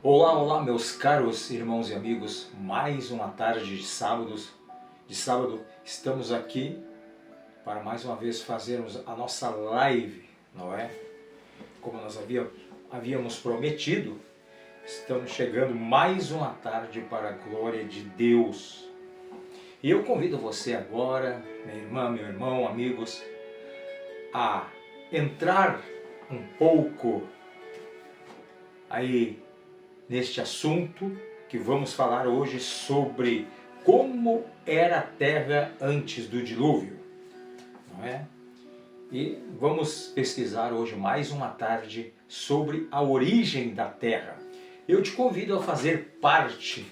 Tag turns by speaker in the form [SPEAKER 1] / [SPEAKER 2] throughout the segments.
[SPEAKER 1] Olá, olá, meus caros irmãos e amigos. Mais uma tarde de sábado, estamos aqui para mais uma vez fazermos a nossa live, não é? Como nós havíamos prometido, estamos chegando mais uma tarde para a glória de Deus. E eu convido você agora, minha irmã, meu irmão, amigos, a entrar um pouco aí neste assunto que vamos falar hoje sobre como era a terra antes do dilúvio, não é? E vamos pesquisar hoje mais uma tarde sobre a origem da terra. Eu te convido a fazer parte,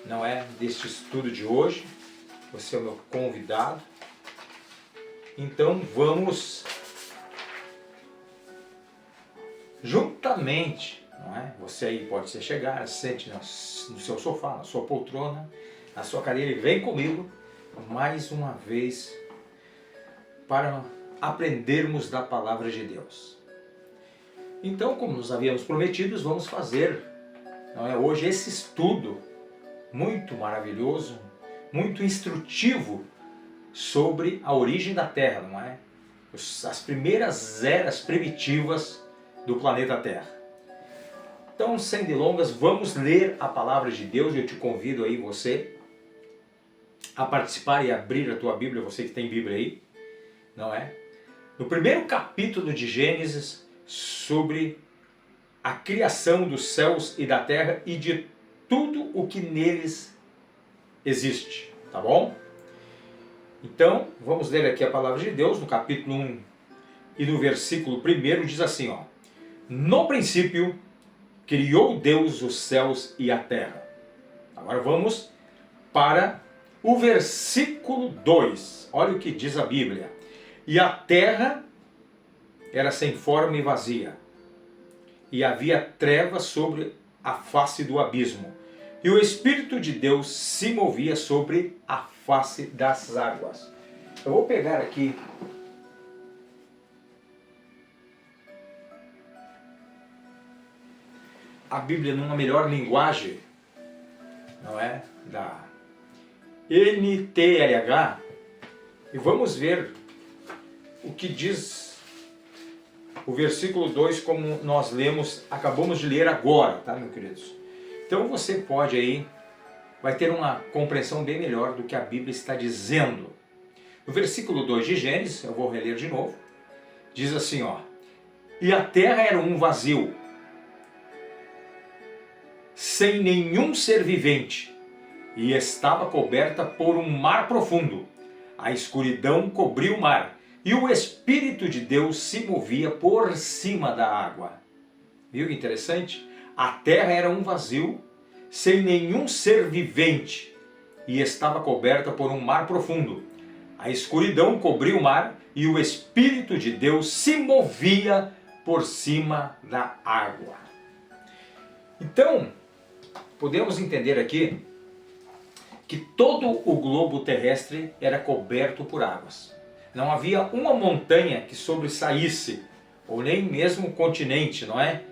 [SPEAKER 1] não é, deste estudo de hoje. Você é o meu convidado. Então vamos juntamente, não é? Você aí pode se chegar, sente no seu sofá, na sua poltrona, na sua cadeira e vem comigo mais uma vez para aprendermos da palavra de Deus. Então, como nos havíamos prometido, vamos fazer, não é, hoje esse estudo muito maravilhoso, muito instrutivo sobre a origem da Terra, não é? As primeiras eras primitivas do planeta Terra. Então, sem delongas, vamos ler a palavra de Deus. Eu te convido aí você a participar e abrir a tua Bíblia, você que tem Bíblia aí, não é? No primeiro capítulo de Gênesis, sobre a criação dos céus e da terra e de tudo o que neles existe, tá bom? Então, vamos ler aqui a palavra de Deus, no capítulo 1 e no versículo 1, diz assim, ó: No princípio criou Deus os céus e a terra. Agora vamos para o versículo 2. Olha o que diz a Bíblia. E a terra era sem forma e vazia, e havia trevas sobre a face do abismo, e o Espírito de Deus se movia sobre a face das águas. Eu vou pegar aqui a Bíblia numa melhor linguagem, não é? Da NTLH, e vamos ver o que diz o versículo 2, como nós lemos, acabamos de ler agora, tá, meus queridos? Então você pode aí, vai ter uma compreensão bem melhor do que a Bíblia está dizendo. No versículo 2 de Gênesis, eu vou reler de novo, diz assim, ó: E a terra era um vazio, sem nenhum ser vivente, e estava coberta por um mar profundo. A escuridão cobriu o mar, e o Espírito de Deus se movia por cima da água. Viu que interessante? A terra era um vazio, sem nenhum ser vivente, e estava coberta por um mar profundo. A escuridão cobriu o mar, e o Espírito de Deus se movia por cima da água. Então, podemos entender aqui que todo o globo terrestre era coberto por águas. Não havia uma montanha que sobressaísse, ou nem mesmo um continente, não é?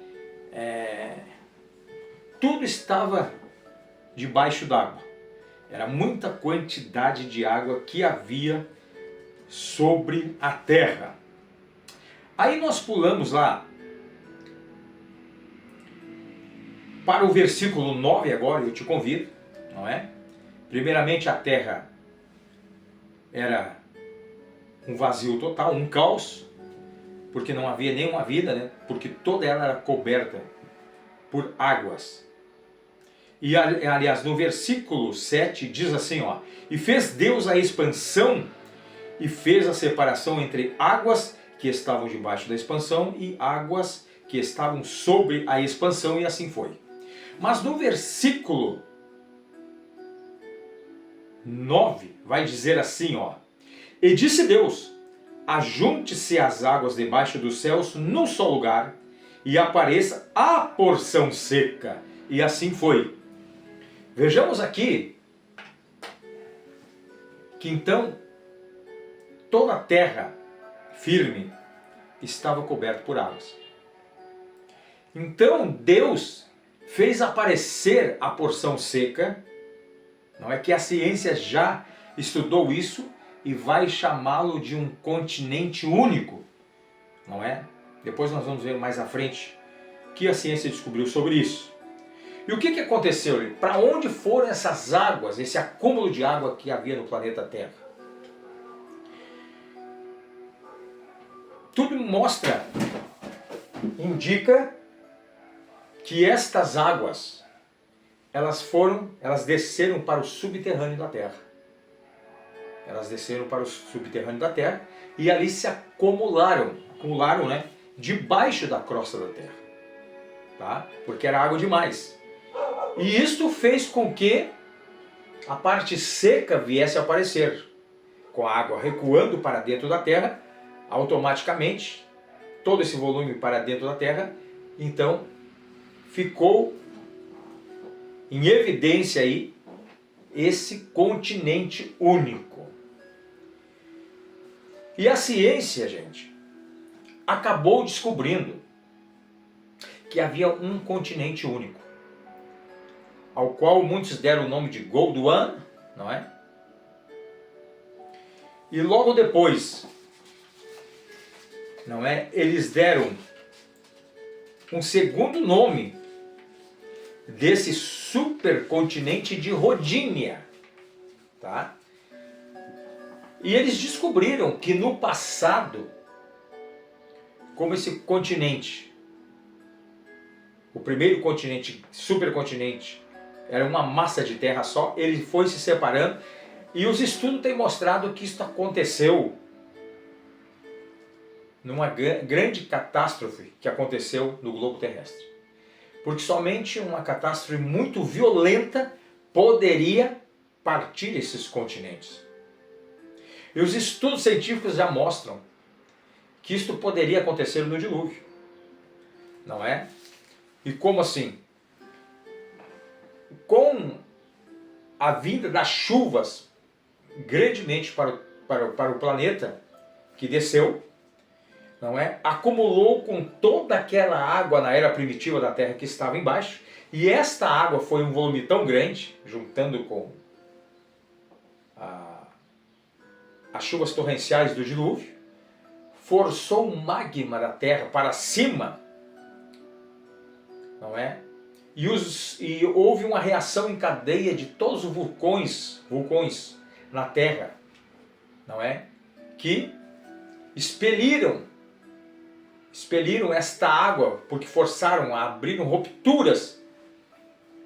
[SPEAKER 1] Tudo estava debaixo d'água. Era muita quantidade de água que havia sobre a terra. Aí nós pulamos lá para o versículo 9 agora, eu te convido, não é? Primeiramente a terra era um vazio total, um caos, porque não havia nenhuma vida, né? Porque toda ela era coberta por águas. E aliás, no versículo 7 diz assim, ó: E fez Deus a expansão e fez a separação entre águas que estavam debaixo da expansão e águas que estavam sobre a expansão, e assim foi. Mas no versículo 9 vai dizer assim, ó: E disse Deus: Ajunte-se as águas debaixo dos céus num só lugar, e apareça a porção seca. E assim foi. Vejamos aqui que então toda a terra firme estava coberta por águas. Então Deus fez aparecer a porção seca, não é que a ciência já estudou isso e vai chamá-lo de um continente único, não é? Depois nós vamos ver mais à frente o que a ciência descobriu sobre isso. E o que aconteceu? Para onde foram essas águas, esse acúmulo de água que havia no planeta Terra? Tudo mostra, indica que estas águas, elas desceram para o subterrâneo da Terra. Elas desceram para o subterrâneo da Terra e ali se acumularam, né, debaixo da crosta da Terra, tá? Porque era água demais. E isto fez com que a parte seca viesse a aparecer, com a água recuando para dentro da Terra, automaticamente, todo esse volume para dentro da Terra, então ficou em evidência aí esse continente único. E a ciência, gente, acabou descobrindo que havia um continente único, ao qual muitos deram o nome de Gondwana, não é? E logo depois, não é? Eles deram um segundo nome desse supercontinente de Rodínia, tá? E eles descobriram que no passado, como esse continente, o primeiro continente, supercontinente, era uma massa de terra só, ele foi se separando e os estudos têm mostrado que isso aconteceu numa grande catástrofe que aconteceu no globo terrestre. Porque somente uma catástrofe muito violenta poderia partir esses continentes. E os estudos científicos já mostram que isto poderia acontecer no dilúvio, não é? E como assim? Com a vinda das chuvas grandemente para o planeta que desceu, não é? Acumulou com toda aquela água na era primitiva da Terra que estava embaixo, e esta água foi um volume tão grande, juntando com as chuvas torrenciais do dilúvio, forçou o magma da Terra para cima, não é? E houve uma reação em cadeia de todos os vulcões na Terra, não é? Que expeliram esta água, porque forçaram, abriram rupturas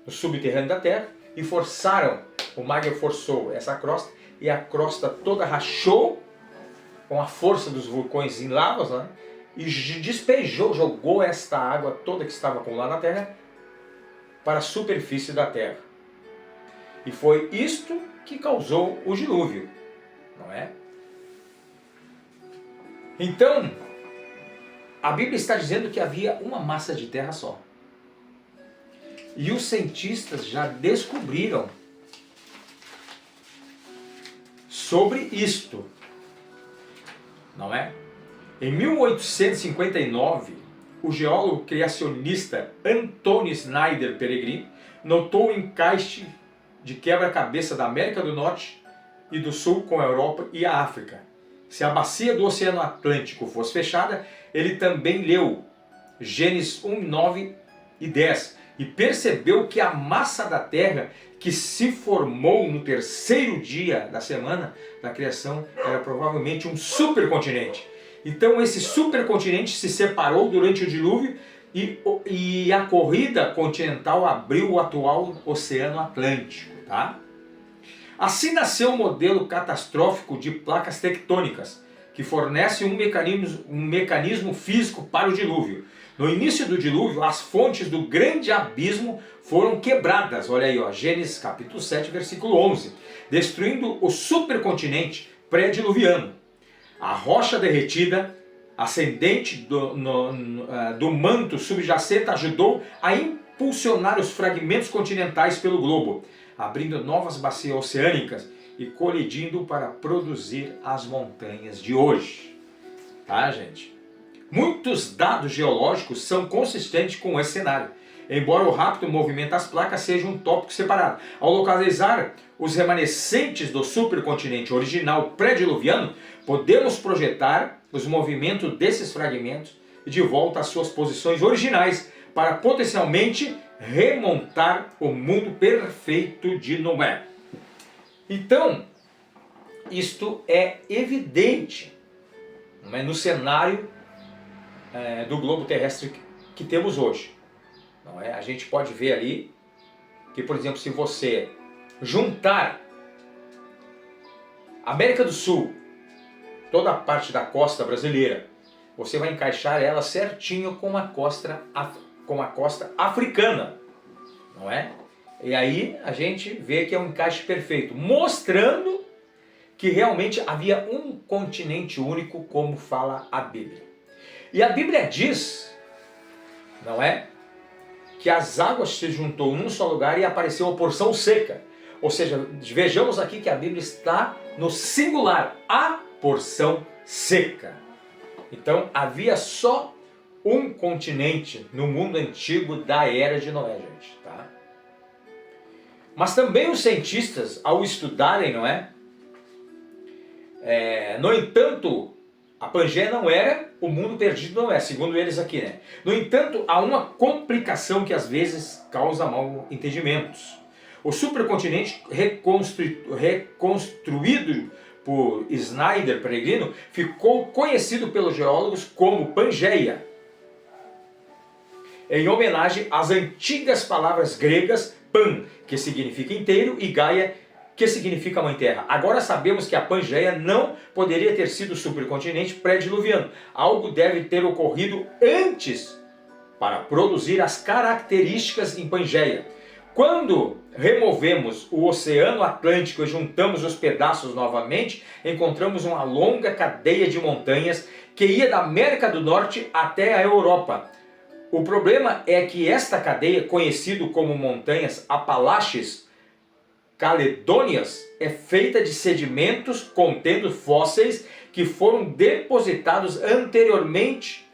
[SPEAKER 1] no subterrâneo da Terra e forçaram, o magma forçou essa crosta e a crosta toda rachou com a força dos vulcões em lavas, né? E despejou, jogou esta água toda que estava acumulada na Terra para a superfície da Terra. E foi isto que causou o dilúvio, não é? Então, a Bíblia está dizendo que havia uma massa de terra só. E os cientistas já descobriram sobre isto, não é? Em 1859, o geólogo criacionista Antônio Snyder Peregrine notou o encaixe de quebra-cabeça da América do Norte e do Sul com a Europa e a África. Se a bacia do Oceano Atlântico fosse fechada, ele também leu Gênesis 1, 9 e 10 e percebeu que a massa da Terra que se formou no terceiro dia da semana da criação era provavelmente um supercontinente. Então esse supercontinente se separou durante o dilúvio e a corrida continental abriu o atual Oceano Atlântico, tá? Assim nasceu o modelo catastrófico de placas tectônicas, que fornece um mecanismo físico para o dilúvio. No início do dilúvio, as fontes do grande abismo foram quebradas, olha aí, ó, Gênesis capítulo 7, versículo 11, destruindo o supercontinente pré-diluviano. A rocha derretida, ascendente do manto subjacente, ajudou a impulsionar os fragmentos continentais pelo globo, abrindo novas bacias oceânicas e colidindo para produzir as montanhas de hoje. Tá, gente? Muitos dados geológicos são consistentes com esse cenário. embora o rápido movimento das placas seja um tópico separado. Ao localizar os remanescentes do supercontinente original pré-diluviano, podemos projetar os movimentos desses fragmentos de volta às suas posições originais para potencialmente remontar o mundo perfeito de Noé. Então, isto é evidente, não é, no cenário do globo terrestre que temos hoje. Não é? A gente pode ver ali que, por exemplo, se você juntar América do Sul, toda a parte da costa brasileira, você vai encaixar ela certinho com a costa africana, não é? E aí a gente vê que é um encaixe perfeito, mostrando que realmente havia um continente único, como fala a Bíblia. E a Bíblia diz, não é, que as águas se juntou num só lugar e apareceu a porção seca. Ou seja, vejamos aqui que a Bíblia está no singular, a porção seca. Então havia só um continente no mundo antigo da era de Noé, gente, tá? Mas também os cientistas, ao estudarem, não é? No entanto, a Pangeia não era o mundo perdido, não é, segundo eles aqui, né? No entanto, há uma complicação que às vezes causa mal entendimentos. O supercontinente reconstruído por Snyder Peregrino ficou conhecido pelos geólogos como Pangeia, em homenagem às antigas palavras gregas pan, que significa inteiro, e Gaia, que significa mãe terra. Agora sabemos que a Pangeia não poderia ter sido o supercontinente pré-diluviano. Algo deve ter ocorrido antes para produzir as características em Pangeia. Quando removemos o Oceano Atlântico e juntamos os pedaços novamente, encontramos uma longa cadeia de montanhas que ia da América do Norte até a Europa. O problema é que esta cadeia, conhecida como montanhas Apalaches Caledônias, é feita de sedimentos contendo fósseis que foram depositados anteriormente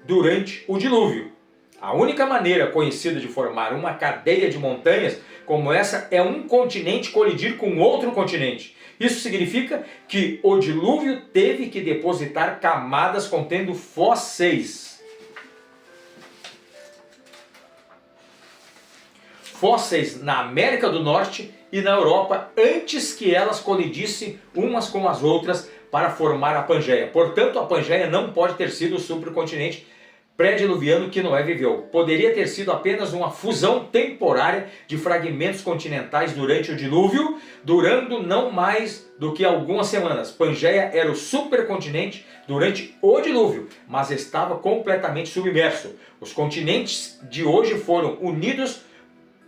[SPEAKER 1] durante o dilúvio. A única maneira conhecida de formar uma cadeia de montanhas como essa é um continente colidir com outro continente. Isso significa que o dilúvio teve que depositar camadas contendo fósseis. Fósseis na América do Norte e na Europa antes que elas colidissem umas com as outras para formar a Pangeia. Portanto, a Pangeia não pode ter sido o supercontinente pré-diluviano que Noé viveu. Poderia ter sido apenas uma fusão temporária de fragmentos continentais durante o dilúvio, durando não mais do que algumas semanas. Pangeia era o supercontinente durante o dilúvio, mas estava completamente submerso. Os continentes de hoje foram unidos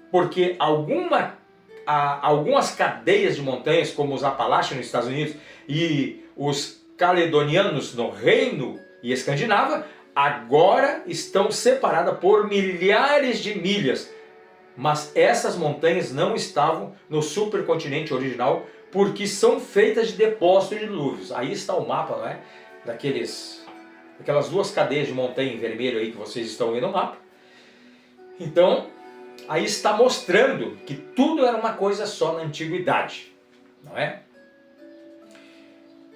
[SPEAKER 1] porque algumas cadeias de montanhas, como os Apalaches nos Estados Unidos e os Caledonianos no Reino e Escandinava, agora estão separadas por milhares de milhas. Mas essas montanhas não estavam no supercontinente original porque são feitas de depósitos de dilúvios. Aí está o mapa, não é? Daquelas duas cadeias de montanha em vermelho aí que vocês estão vendo no mapa. Então, aí está mostrando que tudo era uma coisa só na antiguidade, não é?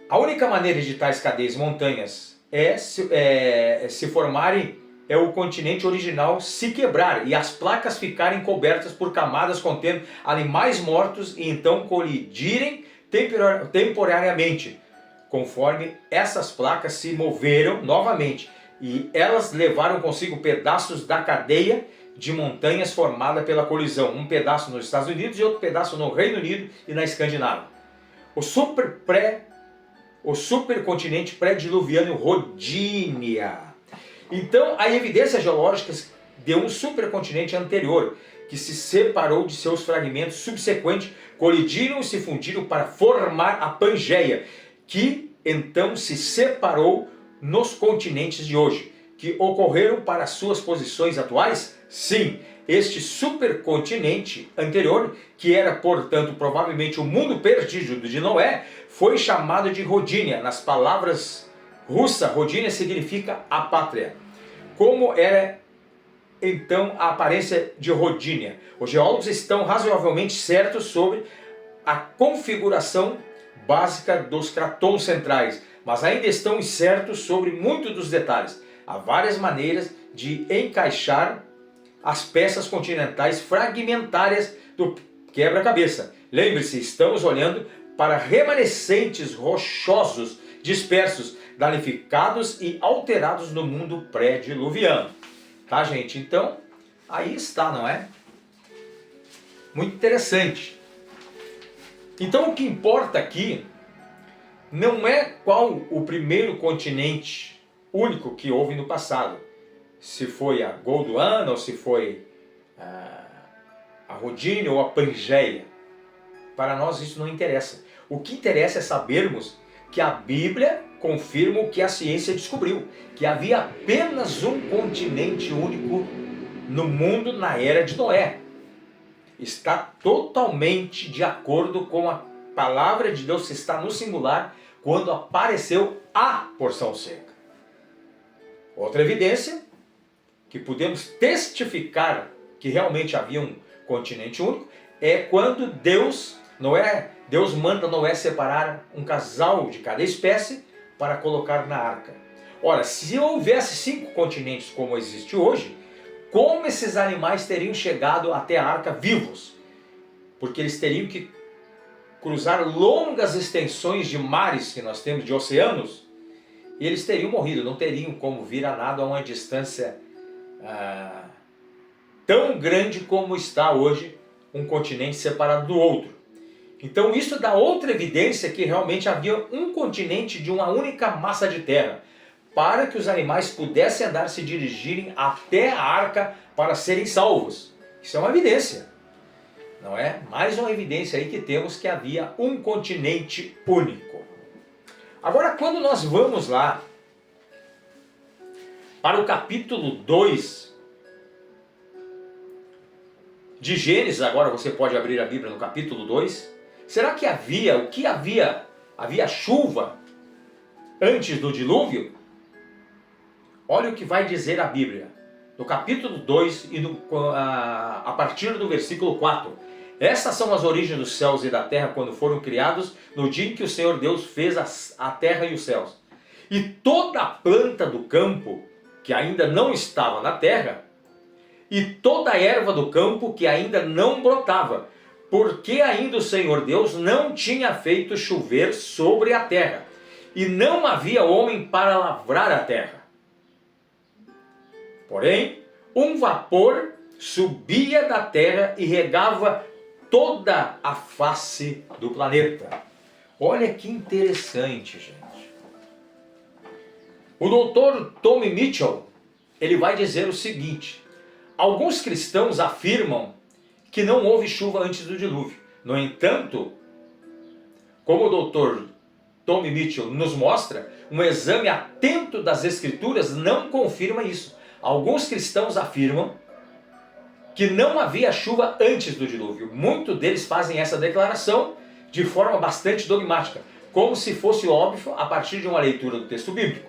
[SPEAKER 1] A única maneira de tais cadeias montanhas se formarem é o continente original se quebrar e as placas ficarem cobertas por camadas contendo animais mortos e então colidirem temporariamente, conforme essas placas se moveram novamente e elas levaram consigo pedaços da cadeia de montanhas formada pela colisão, um pedaço nos Estados Unidos e outro pedaço no Reino Unido e na Escandinávia. O supercontinente pré-diluviano Rodinia. Então, há evidências geológicas de um supercontinente anterior que se separou de seus fragmentos subsequentes, colidiram e se fundiram para formar a Pangeia, que então se separou nos continentes de hoje, que ocorreram para suas posições atuais. Sim, este supercontinente anterior, que era portanto provavelmente o mundo perdido de Noé, foi chamado de Rodinia. Nas palavras russas, Rodinia significa a pátria. Como era então a aparência de Rodínia. Os geólogos estão razoavelmente certos sobre a configuração básica dos cratons centrais, mas ainda estão incertos sobre muitos dos detalhes. Há várias maneiras de encaixar as peças continentais fragmentárias do quebra-cabeça. Lembre-se, estamos olhando para remanescentes rochosos dispersos, danificados e alterados no mundo pré-diluviano. Tá, gente? Então, aí está, não é? Muito interessante. Então, o que importa aqui não é qual o primeiro continente único que houve no passado. Se foi a Gondwana, ou se foi a Rodínia ou a Pangeia. Para nós isso não interessa. O que interessa é sabermos que a Bíblia confirma o que a ciência descobriu, que havia apenas um continente único no mundo na era de Noé. Está totalmente de acordo com a palavra de Deus que está no singular quando apareceu a porção seca. Outra evidência que podemos testificar que realmente havia um continente único é quando Deus manda Noé separar um casal de cada espécie para colocar na arca. Ora, se houvesse 5 continentes como existe hoje, como esses animais teriam chegado até a arca vivos? Porque eles teriam que cruzar longas extensões de mares que nós temos, de oceanos, e eles teriam morrido, não teriam como vir a nado a uma distância tão grande como está hoje um continente separado do outro. Então isso dá outra evidência que realmente havia um continente de uma única massa de terra, para que os animais pudessem andar, se dirigirem até a arca para serem salvos. Isso é uma evidência, não é? Mais uma evidência aí que temos que havia um continente único. Agora, quando nós vamos lá para o capítulo 2 de Gênesis, agora você pode abrir a Bíblia no capítulo 2. Será que havia chuva antes do dilúvio? Olha o que vai dizer a Bíblia, no capítulo 2 e a partir do versículo 4. Estas são as origens dos céus e da terra quando foram criados, no dia em que o Senhor Deus fez a terra e os céus. E toda a planta do campo que ainda não estava na terra, e toda a erva do campo que ainda não brotava, porque ainda o Senhor Deus não tinha feito chover sobre a terra, e não havia homem para lavrar a terra. Porém, um vapor subia da terra e regava toda a face do planeta. Olha que interessante, gente. O doutor Tommy Mitchell, ele vai dizer o seguinte: alguns cristãos afirmam que não houve chuva antes do dilúvio. No entanto, como o doutor Tommy Mitchell nos mostra, um exame atento das Escrituras não confirma isso. Alguns cristãos afirmam que não havia chuva antes do dilúvio. Muitos deles fazem essa declaração de forma bastante dogmática, como se fosse óbvio a partir de uma leitura do texto bíblico.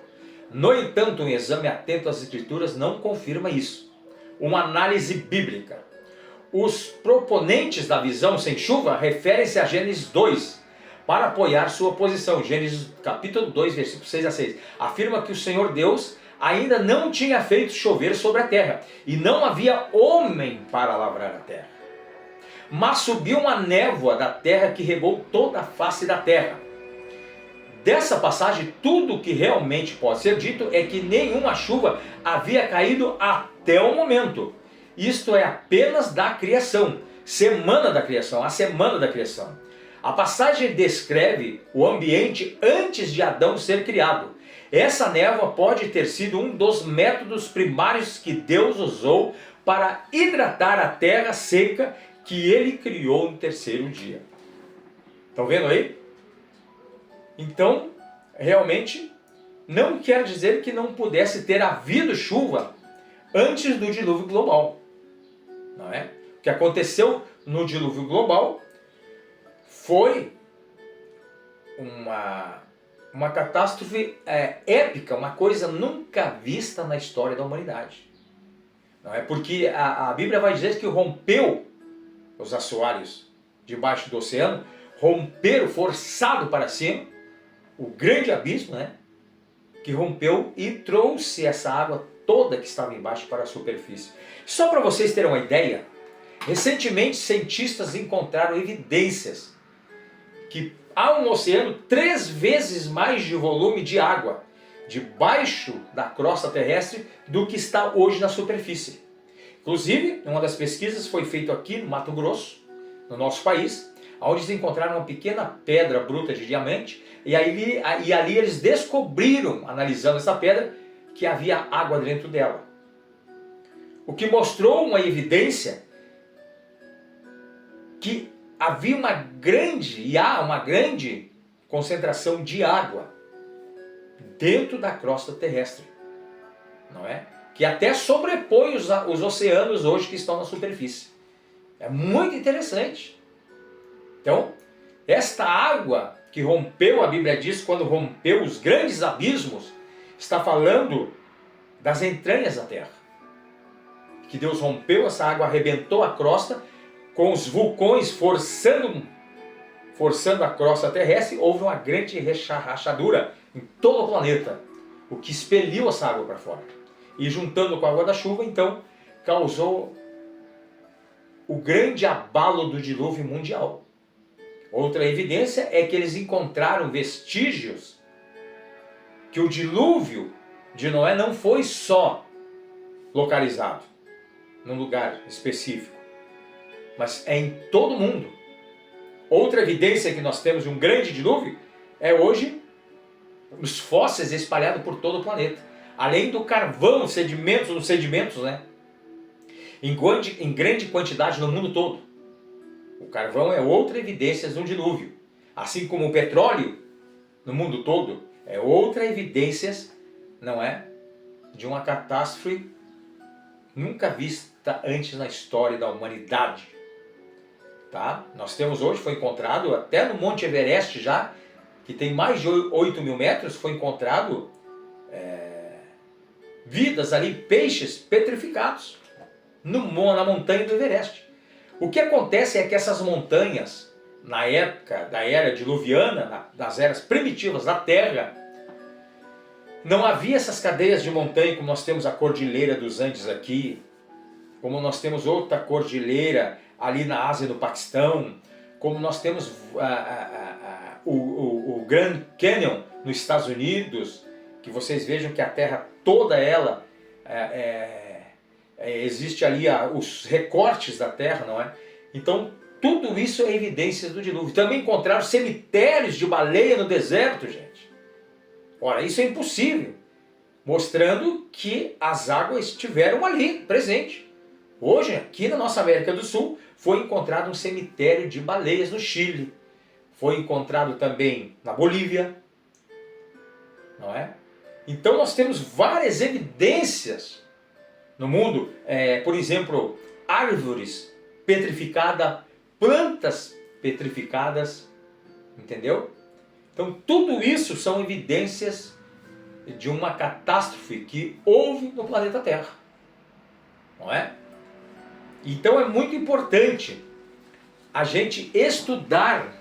[SPEAKER 1] No entanto, um exame atento às Escrituras não confirma isso. Uma análise bíblica. Os proponentes da visão sem chuva referem-se a Gênesis 2 para apoiar sua posição. Gênesis capítulo 2, versículo 6 a 6. Afirma que o Senhor Deus ainda não tinha feito chover sobre a terra, e não havia homem para lavrar a terra. Mas subiu uma névoa da terra que regou toda a face da terra. Dessa passagem, tudo o que realmente pode ser dito é que nenhuma chuva havia caído até o momento. Isto é apenas da criação, semana da criação, a semana da criação. A passagem descreve o ambiente antes de Adão ser criado. Essa névoa pode ter sido um dos métodos primários que Deus usou para hidratar a terra seca que ele criou no terceiro dia. Estão vendo aí? Então, realmente, não quer dizer que não pudesse ter havido chuva antes do dilúvio global. Não é? O que aconteceu no dilúvio global foi uma catástrofe épica, uma coisa nunca vista na história da humanidade. Não é? Porque a Bíblia vai dizer que rompeu os assoalhos debaixo do oceano, romperam, forçado para cima, o grande abismo, né? Que rompeu e trouxe essa água toda que estava embaixo para a superfície. Só para vocês terem uma ideia, recentemente cientistas encontraram evidências que há um oceano 3 vezes mais de volume de água debaixo da crosta terrestre do que está hoje na superfície. Inclusive, uma das pesquisas foi feita aqui no Mato Grosso, no nosso país, onde eles encontraram uma pequena pedra bruta de diamante, e ali eles descobriram, analisando essa pedra, que havia água dentro dela. O que mostrou uma evidência que havia há uma grande concentração de água dentro da crosta terrestre, não é? Que até sobrepõe os oceanos hoje que estão na superfície. É muito interessante. Então, esta água que rompeu, a Bíblia diz, quando rompeu os grandes abismos, está falando das entranhas da terra. Que Deus rompeu essa água, arrebentou a crosta, com os vulcões forçando a crosta terrestre, houve uma grande rachadura em todo o planeta, o que expeliu essa água para fora. E juntando com a água da chuva, então, causou o grande abalo do dilúvio mundial. Outra evidência é que eles encontraram vestígios que o dilúvio de Noé não foi só localizado num lugar específico, mas é em todo o mundo. Outra evidência que nós temos de um grande dilúvio é hoje os fósseis espalhados por todo o planeta. Além do carvão, sedimentos, né? Em grande quantidade no mundo todo. O carvão é outra evidência de um dilúvio. Assim como o petróleo no mundo todo é outra evidência, não é? De uma catástrofe nunca vista antes na história da humanidade. Tá? Nós temos hoje, foi encontrado até no Monte Everest já, que tem mais de 8 mil metros, foi encontrado vidas ali, peixes petrificados na montanha do Everest. O que acontece é que essas montanhas, na época da era diluviana, das eras primitivas da Terra, não havia essas cadeias de montanha como nós temos a Cordilheira dos Andes aqui, como nós temos outra cordilheira ali na Ásia e no Paquistão, como nós temos o Grand Canyon nos Estados Unidos, que vocês vejam que a Terra toda ela existe ali os recortes da Terra, não é? Então tudo isso é evidência do dilúvio. Também encontraram cemitérios de baleia no deserto, gente. Ora, isso é impossível, mostrando que as águas estiveram ali, presente. Hoje, aqui na nossa América do Sul, foi encontrado um cemitério de baleias no Chile. Foi encontrado também na Bolívia, não é? Então nós temos várias evidências no mundo, por exemplo, árvores petrificadas, plantas petrificadas, entendeu? Então tudo isso são evidências de uma catástrofe que houve no planeta Terra, não é? Então é muito importante a gente estudar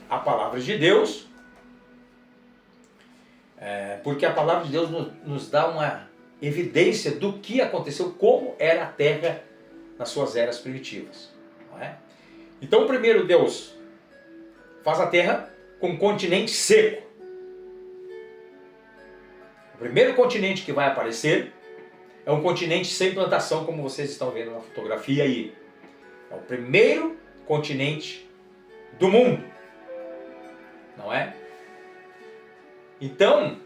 [SPEAKER 1] a palavra de Deus, porque a palavra de Deus nos dá uma evidência do que aconteceu, como era a Terra nas suas eras primitivas, não é? Então primeiro Deus faz a Terra com um continente seco. O primeiro continente que vai aparecer é um continente sem plantação, como vocês estão vendo na fotografia aí. É o primeiro continente do mundo, não é? Então,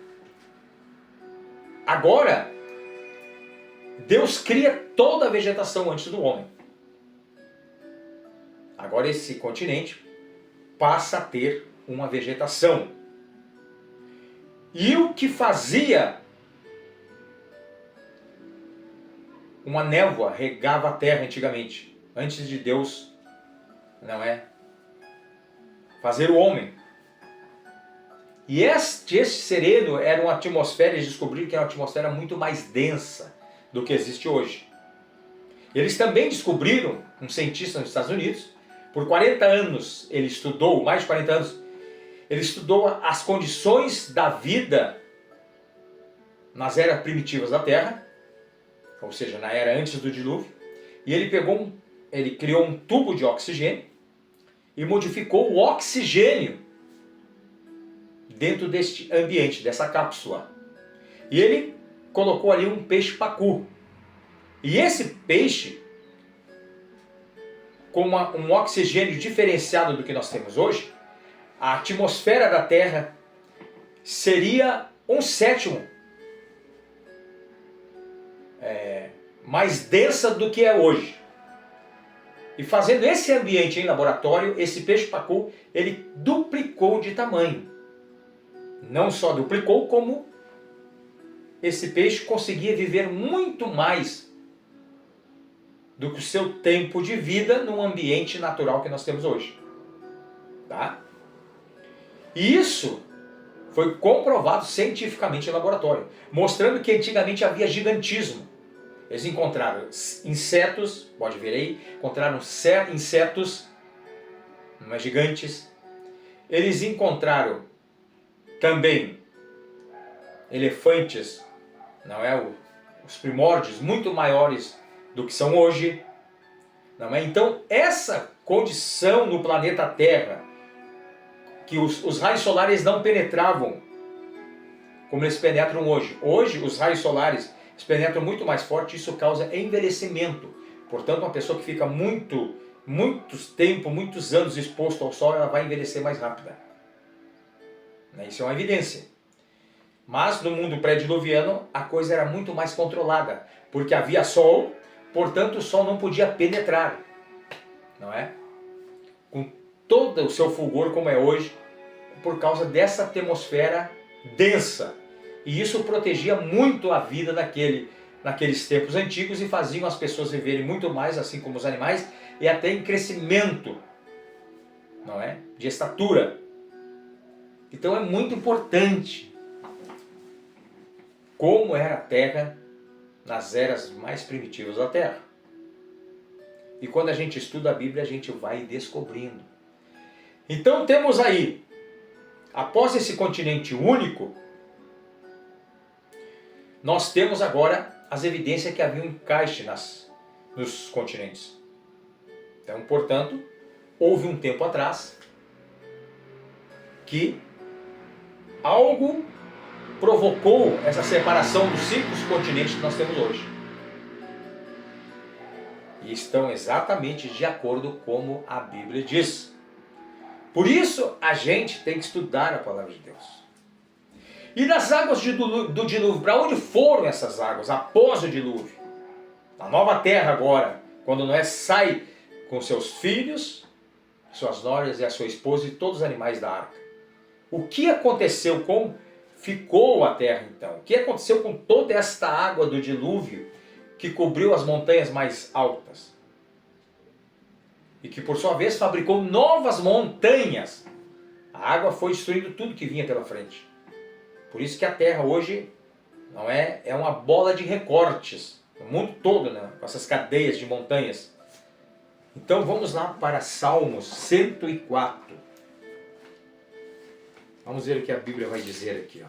[SPEAKER 1] agora, Deus cria toda a vegetação antes do homem. Agora esse continente passa a ter uma vegetação. E o que fazia uma névoa regava a terra antigamente, antes de Deus, não é, fazer o homem. E este sereno era uma atmosfera, eles descobriram que era uma atmosfera muito mais densa do que existe hoje. Eles também descobriram, um cientista nos Estados Unidos, por 40 anos ele estudou, mais de 40 anos, ele estudou as condições da vida nas eras primitivas da Terra, ou seja, na era antes do dilúvio, e ele criou um tubo de oxigênio e modificou o oxigênio dentro deste ambiente, dessa cápsula. E ele colocou ali um peixe-pacu. E esse peixe, com um oxigênio diferenciado do que nós temos hoje, a atmosfera da Terra seria 1/7 mais densa do que é hoje. E fazendo esse ambiente em laboratório, esse peixe-pacu, ele duplicou de tamanho. Não só duplicou, como esse peixe conseguia viver muito mais do que o seu tempo de vida no ambiente natural que nós temos hoje. Tá? E isso foi comprovado cientificamente em laboratório, mostrando que antigamente havia gigantismo. Eles encontraram insetos, pode ver aí, encontraram insetos, não é, gigantes. Eles encontraram também elefantes, não é, os primórdios muito maiores do que são hoje, não é? Então essa condição no planeta Terra, que os raios solares não penetravam como eles penetram hoje. Hoje os raios solares eles penetram muito mais forte, isso causa envelhecimento. Portanto, uma pessoa que fica muitos anos exposto ao sol, ela vai envelhecer mais rápida. Isso é uma evidência. Mas no mundo pré-diluviano a coisa era muito mais controlada, porque havia sol, portanto o sol não podia penetrar, não é? Com todo o seu fulgor como é hoje, por causa dessa atmosfera densa. E isso protegia muito a vida naqueles tempos antigos e faziam as pessoas viverem muito mais, assim como os animais, e até em crescimento, não é? De estatura. Então é muito importante como era a Terra nas eras mais primitivas da Terra. E quando a gente estuda a Bíblia, a gente vai descobrindo. Então temos aí, após esse continente único, nós temos agora as evidências que havia um encaixe nos continentes. Então, portanto, houve um tempo atrás que algo provocou essa separação dos 5 continentes que nós temos hoje. E estão exatamente de acordo como a Bíblia diz. Por isso, a gente tem que estudar a palavra de Deus. E das águas do dilúvio, para onde foram essas águas após o dilúvio? Na nova terra agora, quando Noé sai com seus filhos, suas noras e a sua esposa e todos os animais da arca. O que aconteceu ficou a terra então? O que aconteceu com toda esta água do dilúvio que cobriu as montanhas mais altas? E que por sua vez fabricou novas montanhas. A água foi destruindo tudo que vinha pela frente. Por isso que a Terra hoje não é uma bola de recortes, o mundo todo, né? Com essas cadeias de montanhas. Então vamos lá para Salmos 104. Vamos ver o que a Bíblia vai dizer aqui.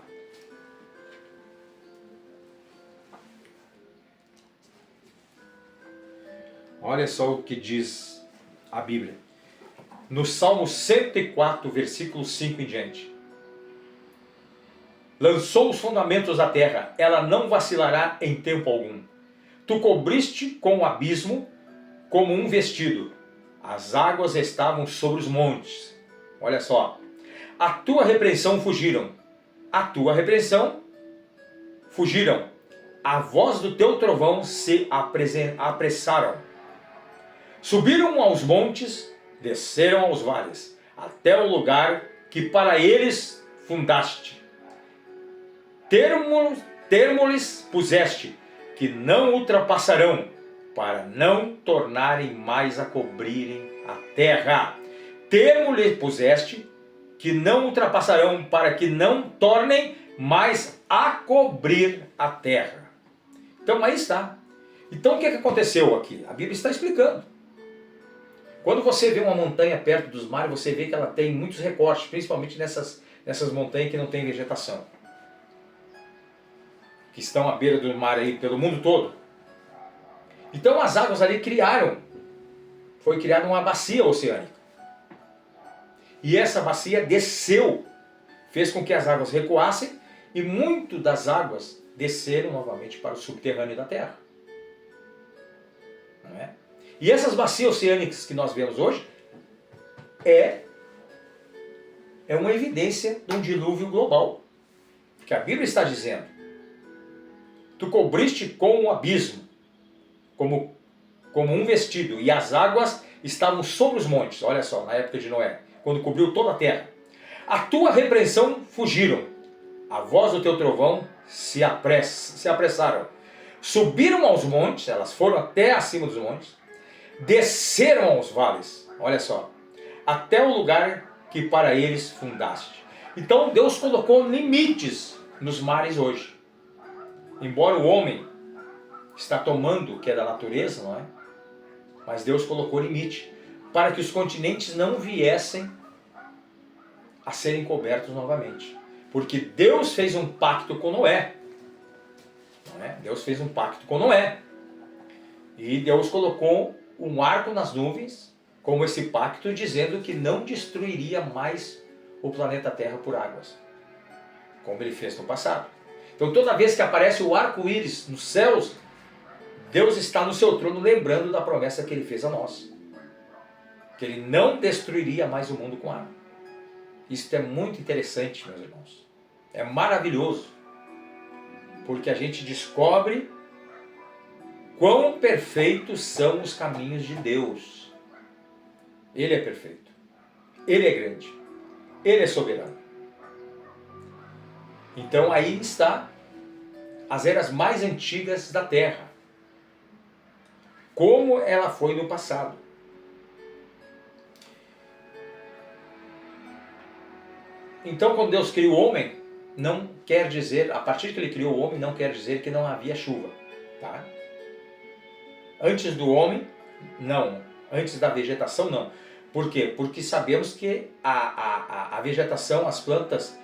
[SPEAKER 1] Olha só o que diz a Bíblia. No Salmo 104, versículo 5 em diante. Lançou os fundamentos da terra, ela não vacilará em tempo algum. Tu cobriste com o abismo como um vestido. As águas estavam sobre os montes. Olha só. A tua repreensão fugiram. A tua repreensão fugiram. A voz do teu trovão se apressaram. Subiram aos montes, desceram aos vales, até o lugar que para eles fundaste. Termo-lhes puseste, que não ultrapassarão, para não tornarem mais a cobrirem a terra. Termo-lhes puseste, que não ultrapassarão, para que não tornem mais a cobrir a terra. Então aí está. Então o que aconteceu aqui? A Bíblia está explicando. Quando você vê uma montanha perto dos mares, você vê que ela tem muitos recortes, principalmente nessas montanhas que não tem vegetação, que estão à beira do mar aí pelo mundo todo. Então as águas ali foi criada uma bacia oceânica. E essa bacia desceu, fez com que as águas recuassem e muito das águas desceram novamente para o subterrâneo da Terra. Não é? E essas bacias oceânicas que nós vemos hoje é uma evidência de um dilúvio global. Que a Bíblia está dizendo: tu cobriste com um abismo, como um vestido, e as águas estavam sobre os montes. Olha só, na época de Noé, quando cobriu toda a terra. A tua repreensão fugiram, a voz do teu trovão se apressaram. Subiram aos montes, elas foram até acima dos montes, desceram aos vales, olha só, até o lugar que para eles fundaste. Então Deus colocou limites nos mares hoje. Embora o homem está tomando o que é da natureza, não é? Mas Deus colocou limite para que os continentes não viessem a serem cobertos novamente. Porque Deus fez um pacto com Noé. Não é? Deus fez um pacto com Noé. E Deus colocou um arco nas nuvens, como esse pacto, dizendo que não destruiria mais o planeta Terra por águas, como ele fez no passado. Então toda vez que aparece o arco-íris nos céus, Deus está no seu trono lembrando da promessa que ele fez a nós. Que ele não destruiria mais o mundo com água. Isso é muito interessante, meus irmãos. É maravilhoso. Porque a gente descobre quão perfeitos são os caminhos de Deus. Ele é perfeito. Ele é grande. Ele é soberano. Então aí está as eras mais antigas da Terra. Como ela foi no passado. Então quando Deus criou o homem, não quer dizer, a partir que ele criou o homem, não quer dizer que não havia chuva. Tá? Antes do homem, não. Antes da vegetação, não. Por quê? Porque sabemos que a vegetação, as plantas,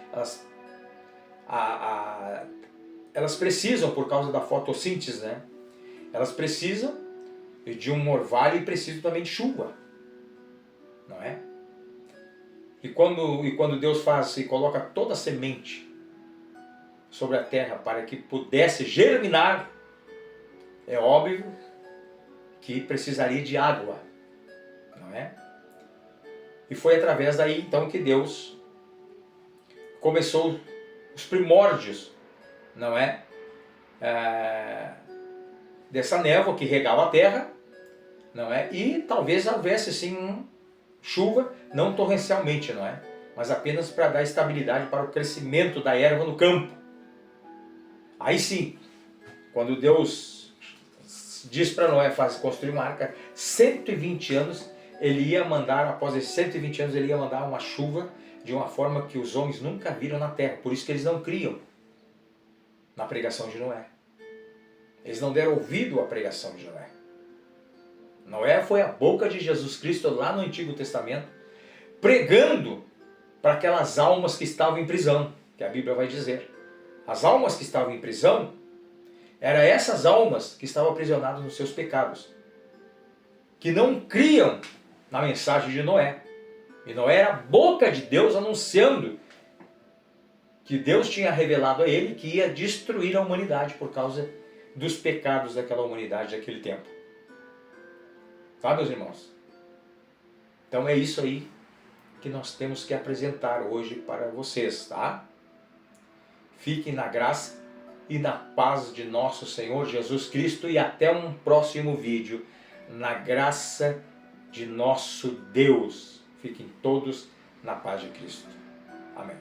[SPEAKER 1] elas precisam, por causa da fotossíntese, né? Elas precisam de um orvalho e precisam também de chuva. Não é? E quando Deus faz e coloca toda a semente sobre a terra para que pudesse germinar, é óbvio que precisaria de água, não é? E foi através daí então que Deus começou os primórdios, não é? Dessa névoa que regava a terra, não é? E talvez houvesse sim chuva, não torrencialmente, não é? Mas apenas para dar estabilidade para o crescimento da erva no campo. Aí sim, quando Deus diz para Noé construir uma arca, 120 anos ele ia mandar, após esses 120 anos ele ia mandar uma chuva de uma forma que os homens nunca viram na terra. Por isso que eles não criam na pregação de Noé. Eles não deram ouvido à pregação de Noé. Noé foi a boca de Jesus Cristo lá no Antigo Testamento, pregando para aquelas almas que estavam em prisão, que a Bíblia vai dizer. As almas que estavam em prisão, eram essas almas que estavam aprisionadas nos seus pecados, que não criam na mensagem de Noé. E Noé era a boca de Deus anunciando que Deus tinha revelado a ele que ia destruir a humanidade por causa dos pecados daquela humanidade daquele tempo. Tá, meus irmãos? Então é isso aí que nós temos que apresentar hoje para vocês, tá? Fiquem na graça e na paz de nosso Senhor Jesus Cristo e até um próximo vídeo, na graça de nosso Deus. Fiquem todos na paz de Cristo. Amém.